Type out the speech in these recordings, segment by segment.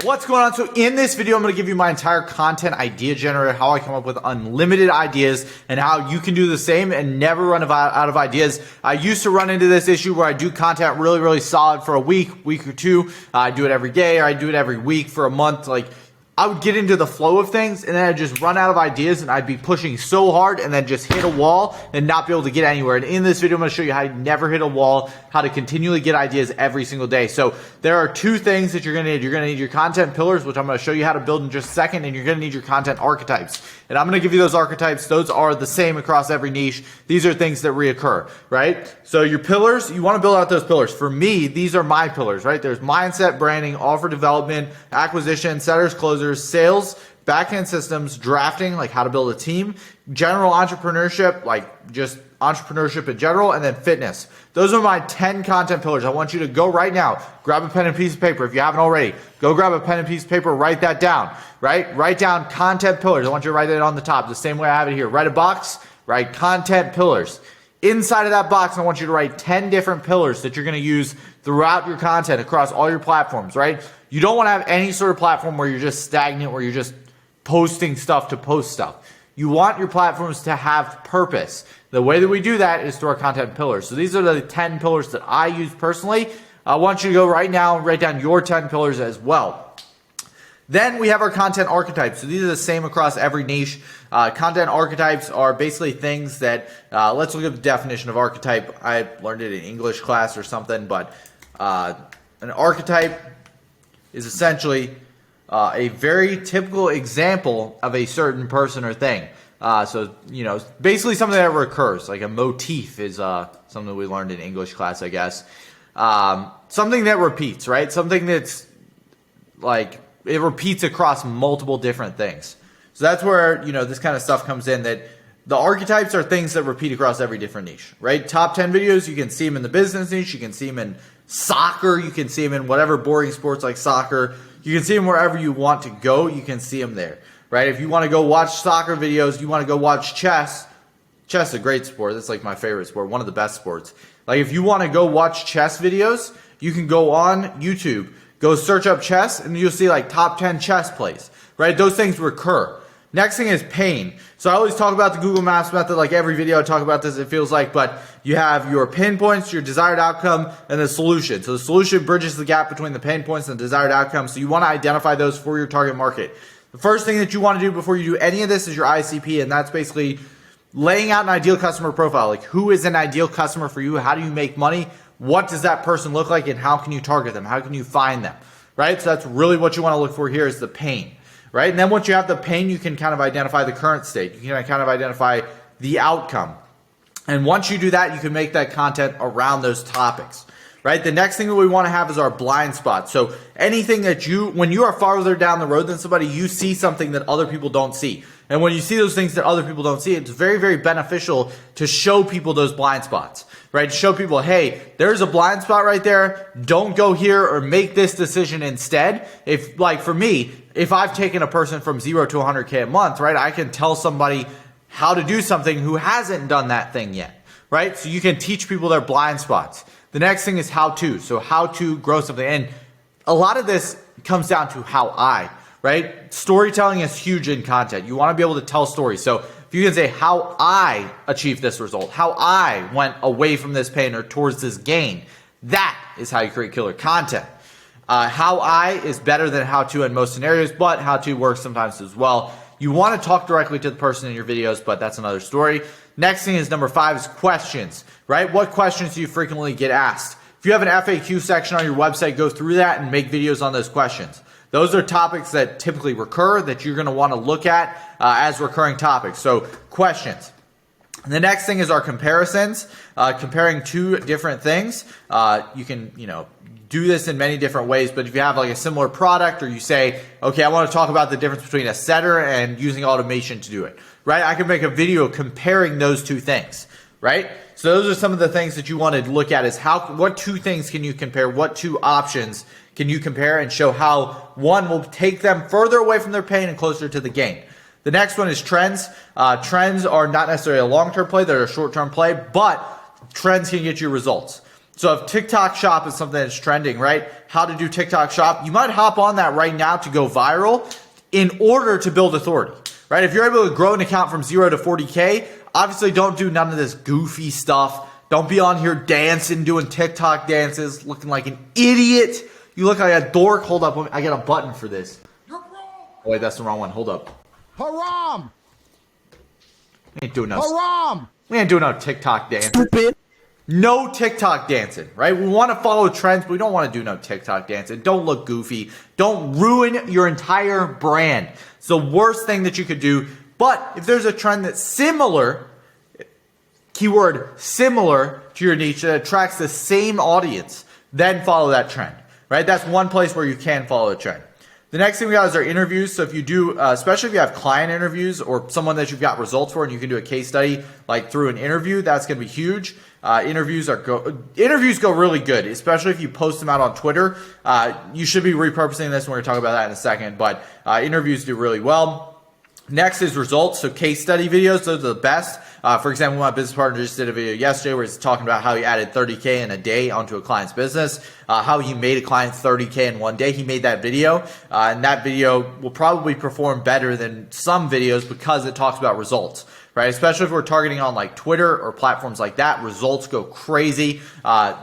What's going on? So in this video, I'm going to give you my entire content idea generator, how I come up with unlimited ideas and how you can do the same and never run out of ideas. I used to run into this issue where I do content really solid for a week or two. I do it every day, or I do it every week for a month. Like, I would get into the flow of things and then I'd just run out of ideas and I'd be pushing so hard and then just hit a wall and not be able to get anywhere. And in this video, I'm going to show you how to never hit a wall, how to continually get ideas every single day. So there are two things that you're going to need. You're going to need your content pillars, which I'm going to show you how to build in just a second, and you're going to need your content archetypes. And I'm going to give you those archetypes. Those are the same across every niche. These are things that reoccur, right? So your pillars, you want to build out those pillars. For me, these are my pillars, right? There's mindset, branding, offer development, acquisition, setters, closers, sales, backend systems, drafting, like how to build a team, general entrepreneurship, like just entrepreneurship in general, and then fitness. Those are my 10 content pillars. I want you to go right now, grab a pen and piece of paper. If you haven't already, go grab a pen and piece of paper, write that down, right? Write down content pillars. I want you to write it on the top, the same way I have it here. Write a box, write content pillars. Inside of that box, I want you to write 10 different pillars that you're going to use throughout your content across all your platforms, right? You don't want to have any sort of platform where you're just stagnant, where you're just posting stuff to post stuff. You want your platforms to have purpose. The way that we do that is through our content pillars. So these are the 10 pillars that I use personally. I want you to go right now and write down your 10 pillars as well. Then we have our content archetypes. So these are the same across every niche. Content archetypes are basically things that, let's look at the definition of archetype. I learned it in English class or something, but an archetype is essentially a very typical example of a certain person or thing. So, you know, basically something that recurs, like a motif is something we learned in English class, I guess. Something that repeats, right? Something that's like, it repeats across multiple different things. So that's where, you know, this kind of stuff comes in, that the archetypes are things that repeat across every different niche, right? Top 10 videos, you can see them in the business niche, you can see them in soccer, you can see them in whatever boring sports like soccer. You can see them wherever you want to go, you can see them there, right? If you want to go watch soccer videos, you want to go watch chess. Chess is a great sport. That's like my favorite sport, one of the best sports. Like if you want to go watch chess videos, you can go on YouTube, go search up chess, and you'll see like top 10 chess plays, right? Those things recur. Next thing is pain. So I always talk about the Google Maps method, like every video I talk about this, it feels like, but you have your pain points, your desired outcome, and the solution. So the solution bridges the gap between the pain points and the desired outcome. So you want to identify those for your target market. The first thing that you want to do before you do any of this is your ICP, and that's basically laying out an ideal customer profile. Like, who is an ideal customer for you? How do you make money? What does that person look like, and how can you target them? How can you find them, right? So that's really what you want to look for here, is the pain. Right? And then once you have the pain, you can kind of identify the current state. You can kind of identify the outcome. And once you do that, you can make that content around those topics. Right? The next thing that we want to have is our blind spot. So anything that when you are farther down the road than somebody, you see something that other people don't see. And when you see those things that other people don't see, it's very beneficial to show people those blind spots, right? To show people, hey, there's a blind spot right there. Don't go here, or make this decision instead. If, like for me, if I've taken a person from 0 to 100K a month, right, I can tell somebody how to do something who hasn't done that thing yet, right? So you can teach people their blind spots. The next thing is how to. So how to grow something. And a lot of this comes down to right? Storytelling is huge in content. You want to be able to tell stories. So if you can say how I achieved this result, how I went away from this pain or towards this gain, that is how you create killer content. How I is better than how to in most scenarios, but how to works sometimes as well. You want to talk directly to the person in your videos, but that's another story. Next thing is number 5 is questions, right? What questions do you frequently get asked? If you have an FAQ section on your website, go through that and make videos on those questions. Those are topics that typically recur that you're going to want to look at as recurring topics. So questions. And the next thing is our comparisons, comparing two different things. You can, do this in many different ways, but if you have like a similar product, or you say, okay, I want to talk about the difference between a setter and using automation to do it, right? I can make a video comparing those two things, right? So those are some of the things that you want to look at, is what two things can you compare? What two options can you compare, and show how one will take them further away from their pain and closer to the gain. The next one is trends. Trends are not necessarily a long-term play, they're a short-term play, but trends can get you results. So if TikTok shop is something that's trending, right? How to do TikTok shop, you might hop on that right now to go viral in order to build authority, right? If you're able to grow an account from 0 to 40K, obviously don't do none of this goofy stuff. Don't be on here dancing, doing TikTok dances, looking like an idiot. You look like a dork. Hold up, I got a button for this. Oh, wait, that's the wrong one. Hold up. Haram! We ain't doing no. Haram! We ain't doing no TikTok dancing. Stupid. No TikTok dancing, right? We want to follow trends, but we don't want to do no TikTok dancing. Don't look goofy. Don't ruin your entire brand. It's the worst thing that you could do. But if there's a trend that's similar, keyword similar to your niche that attracts the same audience, then follow that trend, right? That's one place where you can follow a trend. The next thing we got is our interviews. So if you do, especially if you have client interviews or someone that you've got results for and you can do a case study like through an interview, that's going to be huge. Interviews go really good, especially if you post them out on Twitter. You should be repurposing this, and we're going to talk about that in a second, but interviews do really well. Next is results. So case study videos, those are the best. For example, my business partner just did a video yesterday where he's talking about how he added 30K in a day onto a client's business, how he made a client 30K in one day. He made that video, and that video will probably perform better than some videos because it talks about results, right? Especially if we're targeting on like Twitter or platforms like that, results go crazy.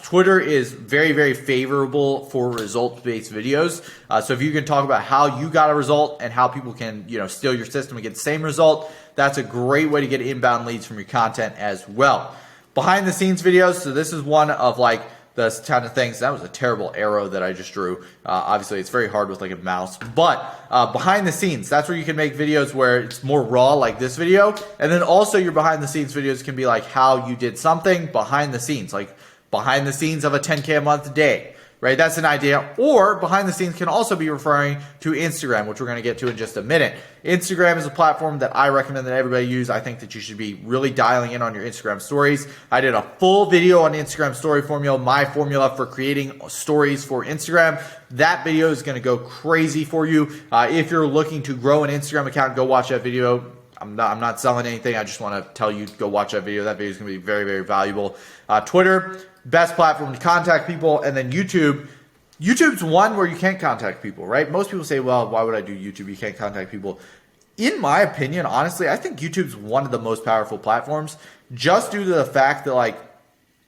Twitter is very, very favorable for results-based videos. So if you can talk about how you got a result and how people can, steal your system and get the same result, that's a great way to get inbound leads from your content as well. Behind the scenes videos. So this is one of like the kind of things. That was a terrible arrow that I just drew. Obviously it's very hard with like a mouse, but behind the scenes, that's where you can make videos where it's more raw like this video. And then also your behind the scenes videos can be like how you did something behind the scenes, like behind the scenes of a 10K a month day. Right, that's an idea. Or behind the scenes can also be referring to Instagram, which we're going to get to in just a minute. Instagram is a platform that I recommend that everybody use. I think that you should be really dialing in on your Instagram stories. I did a full video on Instagram story formula, my formula for creating stories for Instagram. That video is going to go crazy for you. If you're looking to grow an Instagram account, go watch that video. I'm not selling anything. I just want to tell you, go watch that video. That video is going to be very, very valuable. Twitter, best platform to contact people. And then YouTube. YouTube's one where you can't contact people, right? Most people say, well, why would I do YouTube? You can't contact people. In my opinion, honestly, I think YouTube's one of the most powerful platforms just due to the fact that like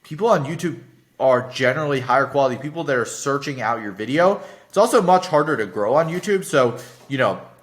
people on YouTube are generally higher quality people that are searching out your video. It's also much harder to grow on YouTube. So,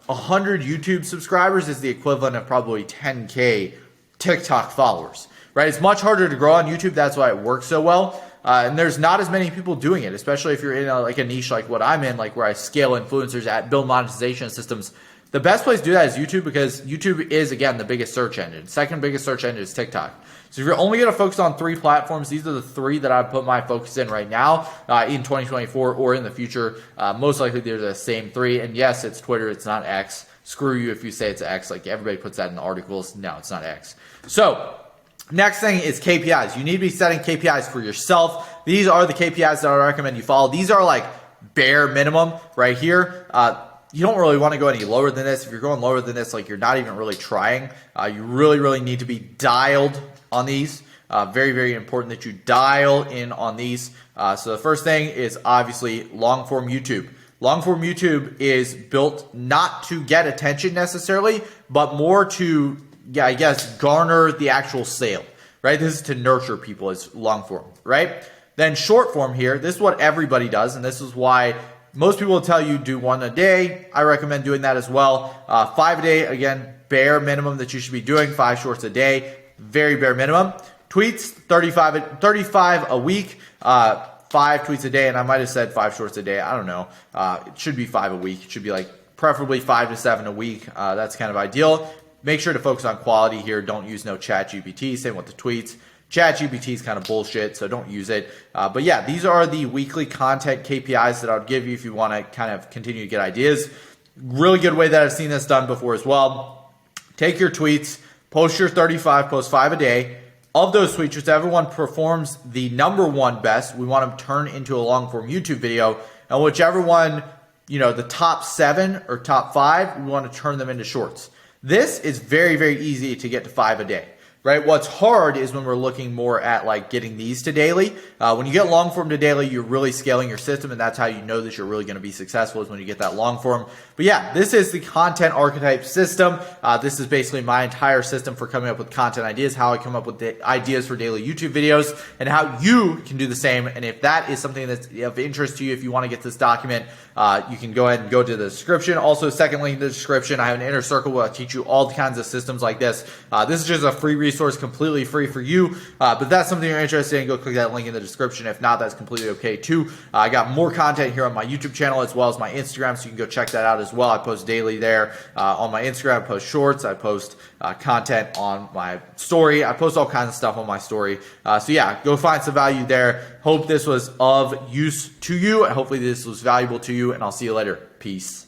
100 YouTube subscribers is the equivalent of probably 10K TikTok followers, right? It's much harder to grow on YouTube. That's why it works so well. And there's not as many people doing it, especially if you're in a niche like what I'm in, like where I scale influencers build monetization systems. The best place to do that is YouTube because YouTube is, again, the biggest search engine. Second biggest search engine is TikTok. So if you're only going to focus on 3 platforms, these are the 3 that I put my focus in right now in 2024 or in the future. Most likely they're the same 3. And yes, it's Twitter. It's not X. Screw you if you say it's X. Like everybody puts that in the articles. No, it's not X. So next thing is KPIs. You need to be setting KPIs for yourself. These are the KPIs that I recommend you follow. These are like bare minimum right here. You don't really want to go any lower than this. If you're going lower than this, like you're not even really trying. You really, really need to be dialed on these. Very, very important that you dial in on these. So the first thing is obviously long form YouTube. Long form YouTube is built not to get attention necessarily, but more to, garner the actual sale, right? This is to nurture people as long form, right? Then short form here, this is what everybody does, and this is why most people will tell you do 1 a day. I recommend doing that as well. 5 a day, again, bare minimum that you should be doing. 5 shorts a day, very bare minimum. Tweets, 35 a week, 5 tweets a day, and I might have said 5 shorts a day. I don't know. It should be 5 a week. It should be like preferably 5 to 7 a week. That's kind of ideal. Make sure to focus on quality here. Don't use no ChatGPT. Same with the tweets. ChatGPT is kind of bullshit, so don't use it. But yeah, these are the weekly content KPIs that I would give you if you want to kind of continue to get ideas. Really good way that I've seen this done before as well. Take your tweets, post your 35, post 5 a day. Of those tweets, whichever one performs the number 1 best, we want to turn into a long form YouTube video. And whichever one, the top 7 or top 5, we want to turn them into shorts. This is very, very easy to get to 5 a day. right? What's hard is when we're looking more at like getting these to daily. When you get long form to daily, you're really scaling your system, and that's how you know that you're really going to be successful, is when you get that long form. But yeah, this is the content archetype system. This is basically my entire system for coming up with content ideas, how I come up with the ideas for daily YouTube videos, and how you can do the same. And if that is something that's of interest to you, if you want to get this document, you can go ahead and go to the description. Also, second link in the description, I have an inner circle where I teach you all kinds of systems like this. This is just a free resource, completely free for you. But if that's something you're interested in, go click that link in the description. If not, that's completely okay too. I got more content here on my YouTube channel as well as my Instagram, so you can go check that out as well. I post daily there on my Instagram. I post shorts. I post content on my story. I post all kinds of stuff on my story. So yeah, go find some value there. Hope this was of use to you, and hopefully this was valuable to you, and I'll see you later. Peace.